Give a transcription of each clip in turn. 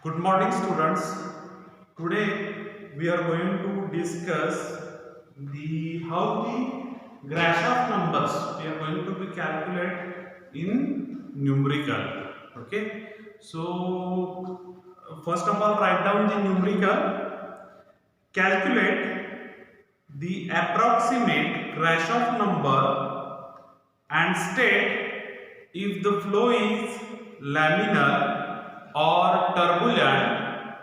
Good morning, students. Today we are going to discuss the how the Grashof numbers we are going to be calculate in numerical. Okay. So first of all, write down the numerical. Calculate the approximate Grashof number and state if the flow is laminar or turbulent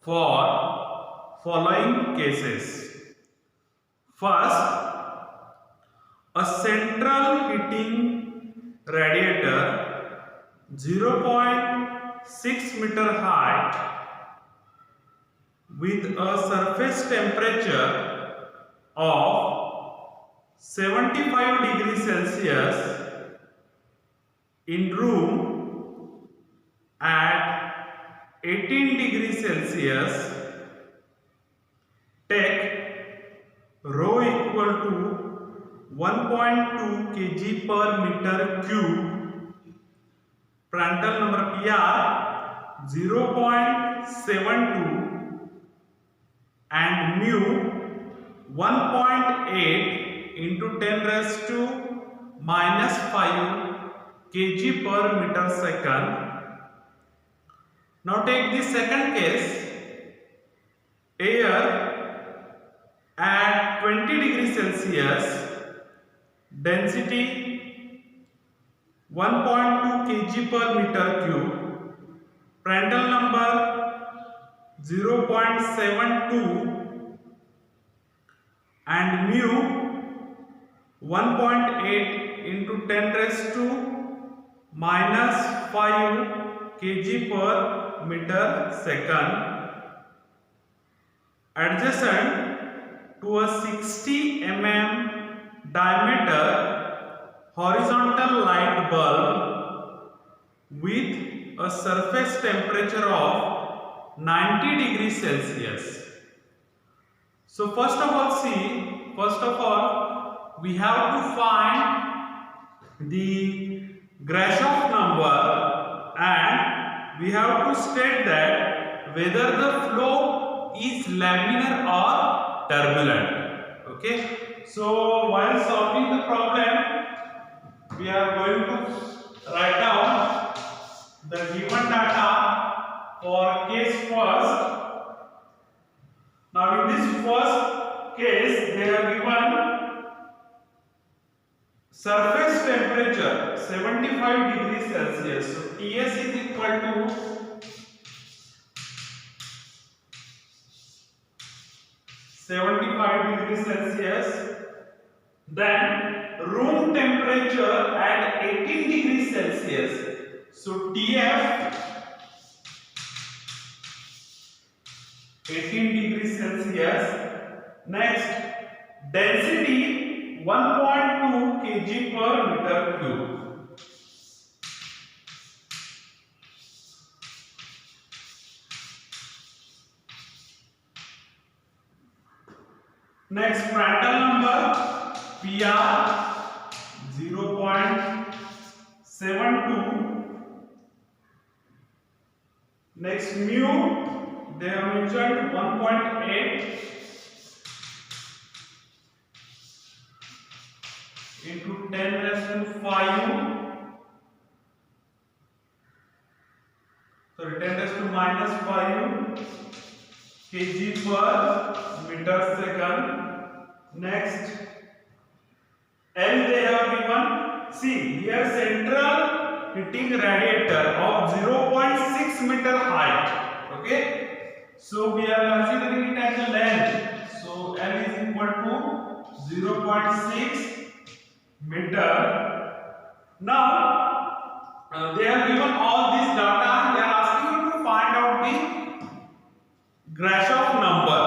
for following cases. First, a central heating radiator 0.6 meter height with a surface temperature of 75 degrees Celsius in room at 18 degrees Celsius, take rho equal to 1.2 kg per meter cube, Prandtl number PR 0.72 and mu 1.8 into 10 raised to minus 5 kg per meter second. Now take the second case. Air at 20 degrees Celsius, density 1.2 kg per meter cube, Prandtl number 0.72 and mu 1.8 into 10 raised to minus 5 kg per meter second, adjacent to a 60 mm diameter horizontal light bulb with a surface temperature of 90 degrees Celsius. So first of all, we have to find the Grashof number and we have to state that whether the flow is laminar or turbulent. Okay. So while solving the problem, we are going to write down the given data for case first. Now in this first case they are given surface temperature 75 degrees Celsius. So Ts is equal to 75 degrees Celsius. Then room temperature at 18 degrees Celsius. So Tf 18 degrees Celsius. Next, density 1.2 kg per meter cube. Next, Prandtl number PR 0.72. Next, mu they have mentioned 1.8 into 10 raised to 5. Sorry, 10 raised to minus 5 kg per meter second. Next, L they have given. See here, central heating radiator of 0.6 meter height. Okay. So we are considering it as a length. So L is equal to 0.6 meter. Now they have given all this data and they are asking you to find out the Grashof number.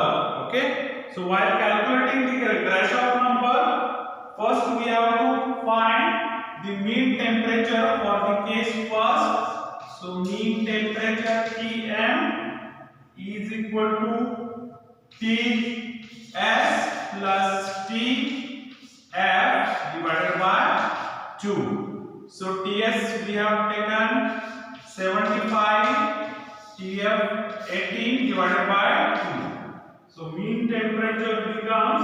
Okay. So while calculating the Grashof number, first we have to find the mean temperature for the case first. So mean temperature Tm is equal to Ts plus Tf divided by 2. So Ts we have taken 75, TF 18 divided by 2. So mean temperature becomes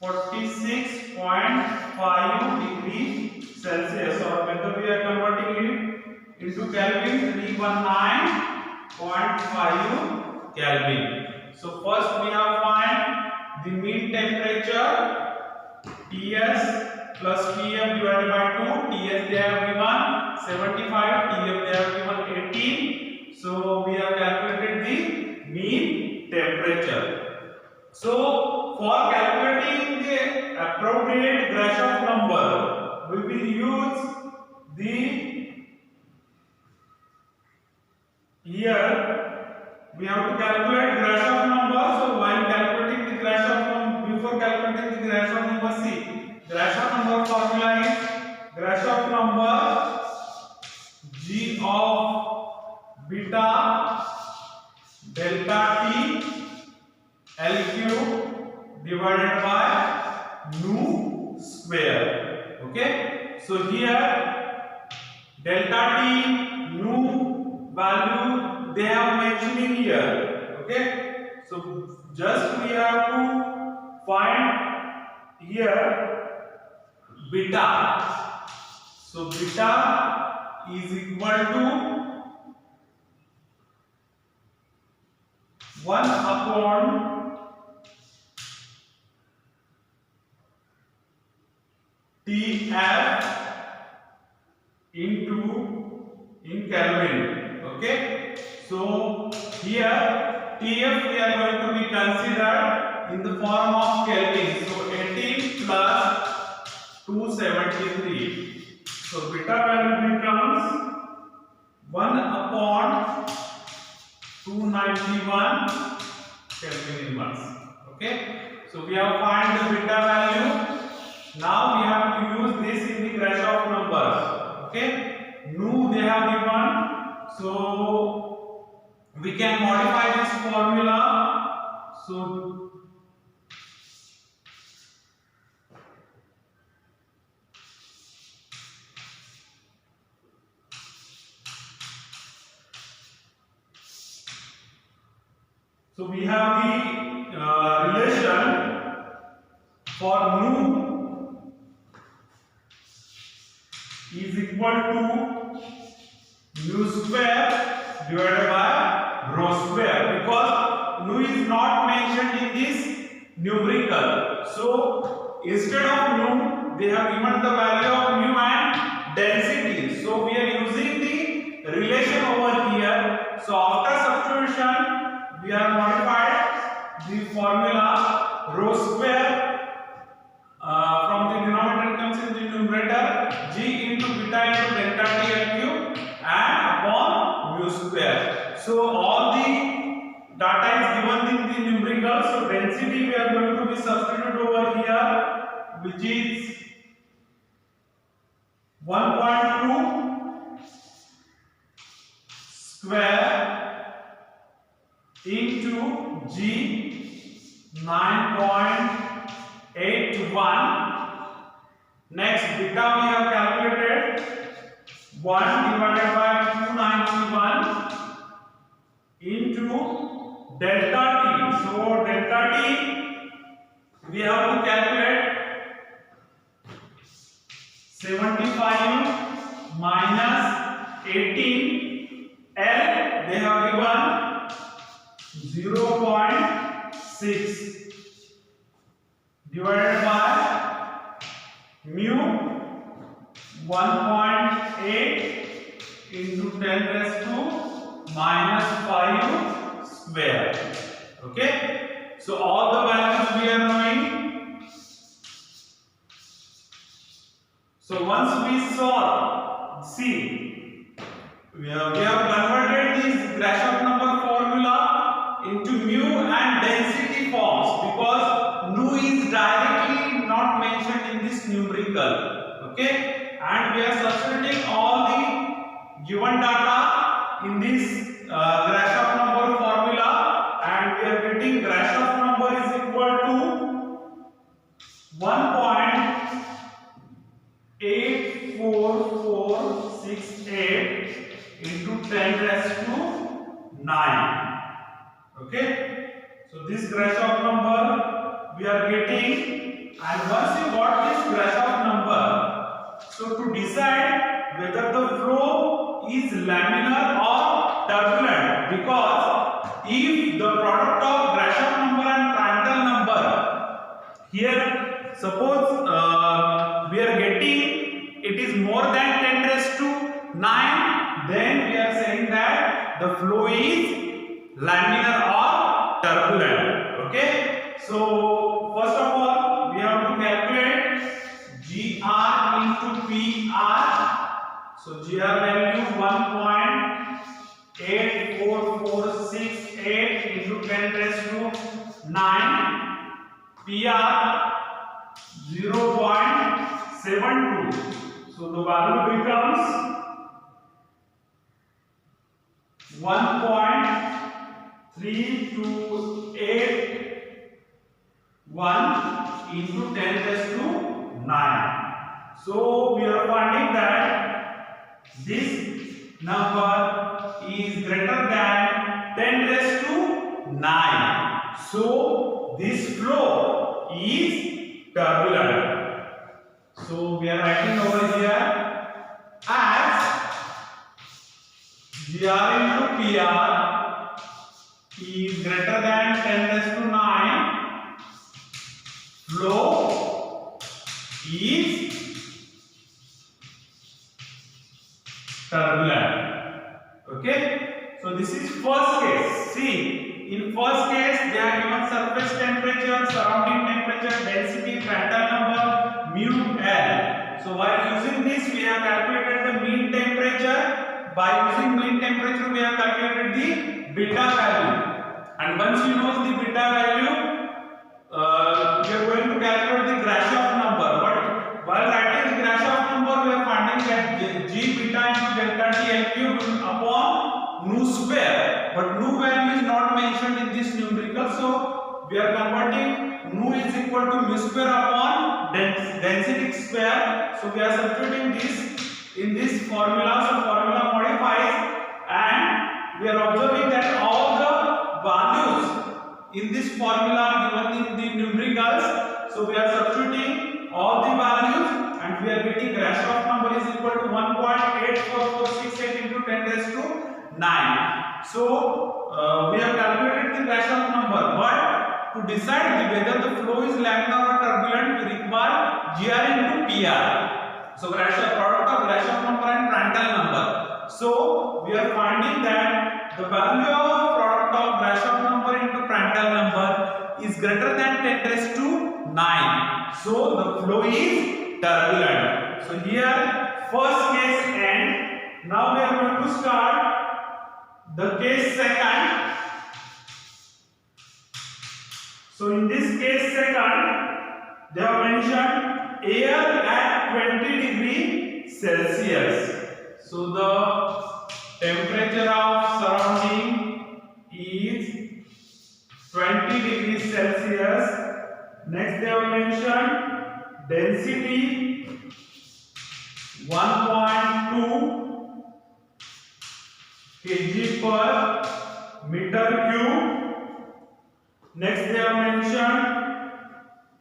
46.5 degrees Celsius, or whether we are converting it into Kelvin, 319.5 Kelvin. So first we have find the mean temperature Ts plus Tf divided by 2. Ts they have given 75, Tf they have given 18. So we have calculated the mean temperature. So for calculating the appropriate Grashof number, we will use the here we have to calculate Grashof number. So while calculating the Grashof number, before calculating the Grashof number, see Grashof number formula is Grashof number G of beta delta T L cube divided by nu square. Okay, so here delta T nu value they have mentioning here. Okay, so just we have to find here beta. So beta is equal to 1 upon TF into in Kelvin. Okay, so here TF we are going to be considered in the form of Kelvin. So 18 plus 273. So beta value becomes 1 upon 291 Kelvin inverse. Okay, so we have find the beta value. Now we have to use this in the Grashof numbers. Okay, nu they have given, so we can modify this formula. So we have the relation for nu is equal to nu square divided by rho square, because nu is not mentioned in this numerical. So instead of nu they have given the value of mu and density. So we are using the relation over here. So after substitution we are modified the formula rho square from the denominator comes in the numerator, G into beta into delta T L cube and upon mu square. So all the data is given in the numerical. So density we are going to be substitute over here, which is 1.2 square into G 9.81. Next beta we have calculated 1 divided by 291 into delta T. So delta T we have to calculate 75 minus 18. L they have given 0.6 divided by mu 1.8 into 10 raised to minus 5 square. Okay, so all the values we are knowing. So once we solve, see we have converted this Grashof number formula into mu and density forms, because nu is directly not mentioned in this numerical. Okay, and we are substituting all the given data in this Grashof number formula, and we are getting Grashof number is equal to 1.84468 into 10 raised to 9. Okay, so this Grashof number we are getting, and once you got this Grashof number, so to decide whether the flow is laminar or turbulent, because if the product of Grashof number and Prandtl number, here suppose we are getting it is more than 10 raised to 9, then we are saying that the flow is laminar or turbulent. Okay, so first of all we have to calculate GR into PR. So GR value 1.84468 into 10 raised to 9, PR 0.72. so the value becomes 1.3281 into 10 raised to 9. So we are finding that this number is greater than 10 raised to 9. So this flow is turbulent. So we are writing over here as GR into PR is greater than 10 raised to 9. Flow is turbulent. Okay, so this is first case. See, in first case they are given surface temperature, surrounding temperature, density, Prandtl number, mu, L. So while using this we have calculated the mean temperature. By using mean temperature we have calculated the beta value, and once you know the beta value, we are going to calculate the Grashof number. But while writing the Grashof number, we are finding that G beta into delta T L cube upon nu square. But nu value is not mentioned in this numerical, so we are converting nu is equal to mu square upon density square. So we are substituting this in this formula. So formula modifies, and we are observing that all the values in this formula are given in the numericals. So we are substituting all the values, and we are getting Grashof number is equal to 1.84468 into 10 raised to 9. So we have calculated the Grashof number, but to decide whether the flow is laminar or turbulent, we require GR into PR. So Grashof product of Grashof number and Prandtl number. So we are finding that the value of product of Grashof number into Prandtl number is greater than 10 raised to 9. So the flow is turbulent. So here first case end. Now we are going to start the case second. So in this case second, they have mentioned air at 20 degrees Celsius. So the temperature of surrounding is 20 degrees Celsius. Next they have mentioned density 1.2 kg per meter cube. Next they have mentioned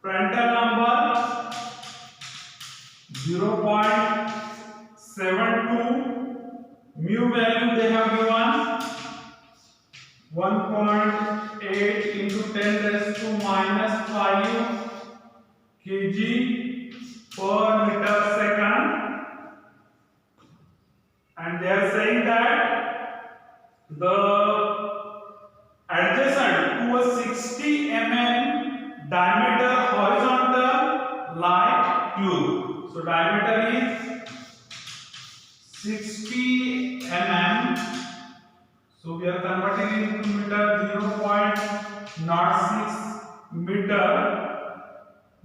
Prandtl number 0.72, mu value they have given 1.8 into 10 raised to minus 5 kg per meter second, and they are saying that the adjacent to a 60 mm diameter horizontal light tube. So diameter is 60 mm. So we are converting it into meter, 0.06 meter.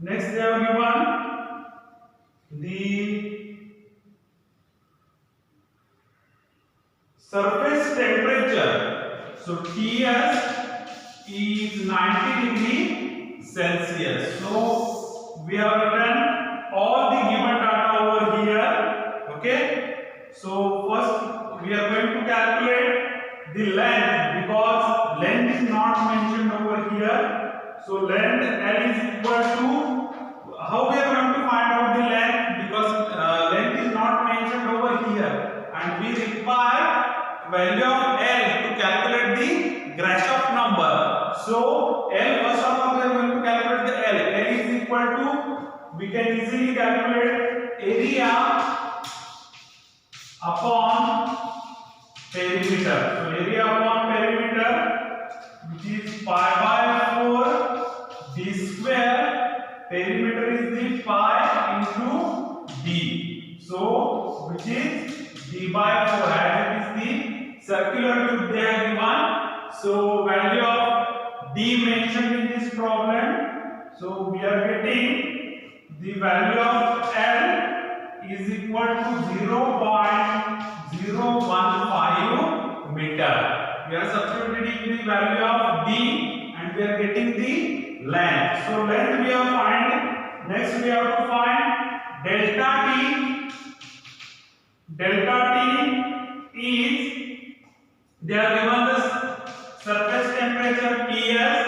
Next they have given the surface temperature. So Ts is 90 degrees Celsius. So we have written all the given data over here. Okay. So first we are going the length, because length is not mentioned over here. So length L is equal to, how we are going to find out the length, because length is not mentioned over here and we require value of L to calculate the Grashof number. So L, first of all we are going to calculate the L. L is equal to, we can easily calculate area upon perimeter. So area upon perimeter, which is pi by 4 d square. Perimeter is the pi into d. So which is d by 4, as it is the circular tube they are given. So value of d mentioned in this problem. So we are getting the value of L is equal to 0.015 meter. We are substituting the value of d and we are getting the length. So length we have find. Next we have to find delta t. Delta t is, they are given the surface temperature Ts,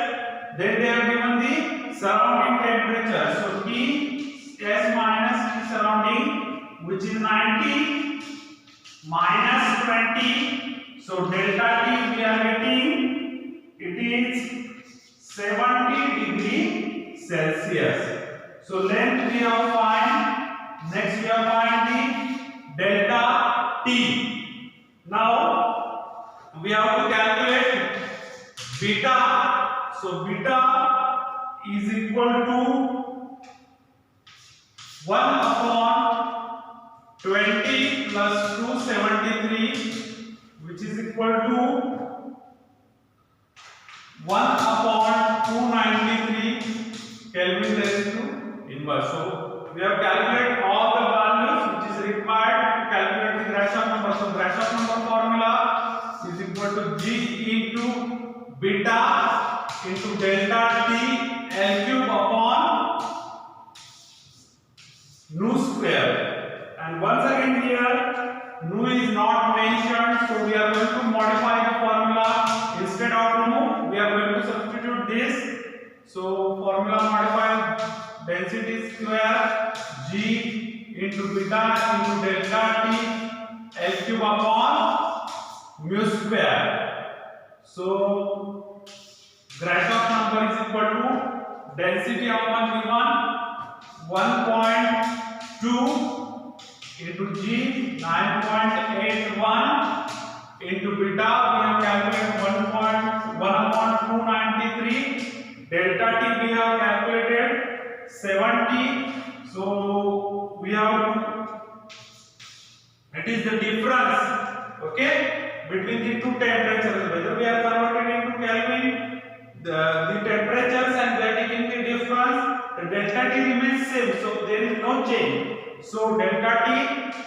then they are given the surrounding temperature. So T S minus T surrounding, which is 90 minus 20. So delta T we are getting, it is 70 degree Celsius. So length we have find. Next we have find the delta T. Now we have to calculate beta. So beta is equal to 1 upon 20 plus 273, which is equal to 1 upon 293 Kelvin raised to inverse. So we have calculated all the values which is required to calculate the Grashof number. So Grashof number formula is equal to G into beta into delta T L cube upon nu square. And once again here nu is not mentioned, so we are going to modify the formula. Instead of nu we are going to substitute this. So formula modified, density square G into beta into delta T L cube upon mu square. So Grashof number is equal to density of one given 1.2 into G 9.81 into beta we have calculated 1 upon 293. Delta T we have calculated 70. So we have, it is the difference, okay, between the two temperatures. Whether we are converted into Kelvin, the temperatures, and we are taking the difference, the delta T remains same, so there is no change. So delta T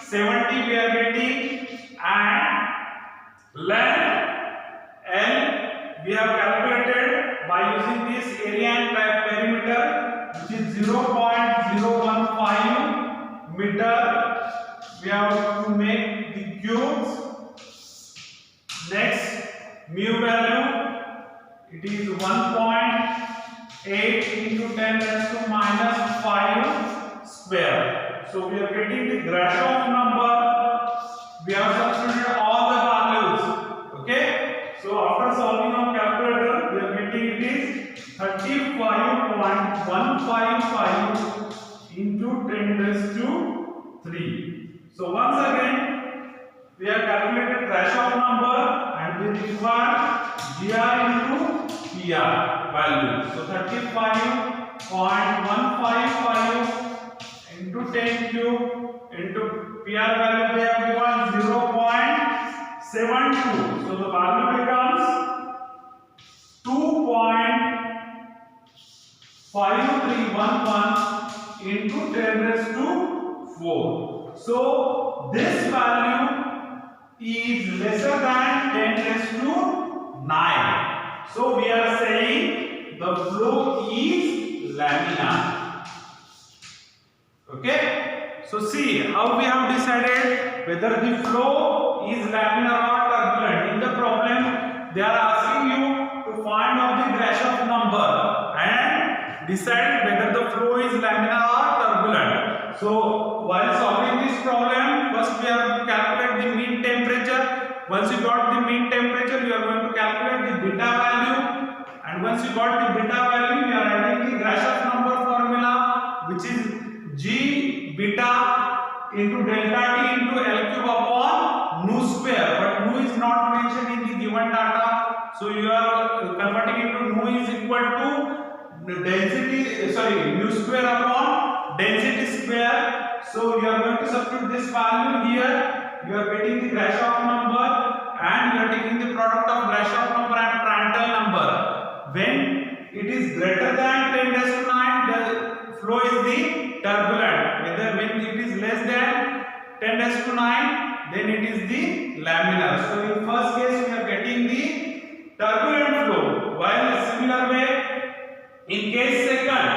70 we are getting, and length L we have calculated by using this area and perimeter, which is 0.015 meter. We have to make the cubes. Next, mu value, it is 1.8 into 10 raised to minus 5 square. So we are getting the Grashof number. We have substituted all the values. Okay. So after solving on calculator, we are getting it is 35.155 into 10 raised to 3. So once again, we have calculated Grashof number and we require GR into PR value. So 35.155 into 10 cube into PR value they have given 0.72. So the value becomes 2.5311 into 10 raised to 4. So this value is lesser than 10 raised to 9. So we are saying the flow is laminar. Okay. So see how we have decided whether the flow is laminar or turbulent. In the problem, they are asking you to find out the Grashof number and decide whether the flow is laminar or turbulent. So while solving this problem, first we have to calculate the mean temperature. Once you got the mean temperature, you are going to calculate the beta value. And once you got the beta value, you are adding the Grashof number formula, which is G beta into delta T into L cube upon nu square. But nu is not mentioned in the given data, so you are converting into nu is equal to density, nu square upon density square. So you are going to substitute this value here. You are getting the Grashof number and you are taking the product of Grashof number and Prandtl number. When it is greater than 10 raised to 9, the flow is the turbulent. Whether when it is less than 10 raised to 9, then it is the laminar. So in first case, we are getting the turbulent flow. While similar way, in case second,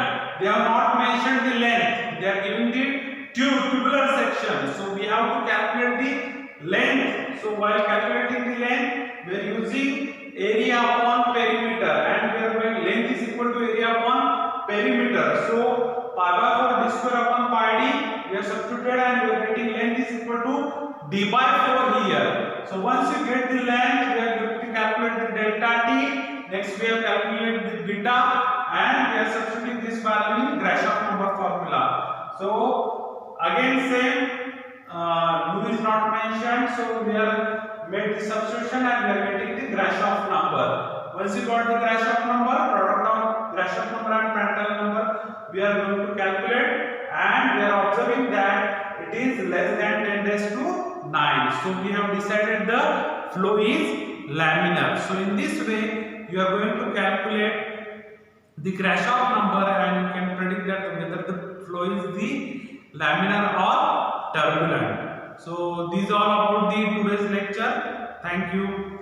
they have not mentioned the length. They are giving the tubular section. So we have to calculate the length. So while calculating the length, we are using area upon perimeter, and we are going length is equal to area upon perimeter. So pi by 4 d square upon pi d, we are substituted and we are getting length is equal to d by 4 here. So once you get the length, we are going to calculate the delta t. Next we have calculated the beta and we are substituting this value in Grashof number formula. So again same, nu is not mentioned, so we are made the substitution and we are getting the Grashof number. Once you got the Grashof number, product of Grashof number and Prandtl number, we are going to calculate and we are observing that it is less than 10 raised to 9. So we have decided the flow is laminar. So in this way, you are going to calculate the Grashof number and you can predict that whether the flow is the laminar or turbulent. So these are all about the today's lecture. Thank you.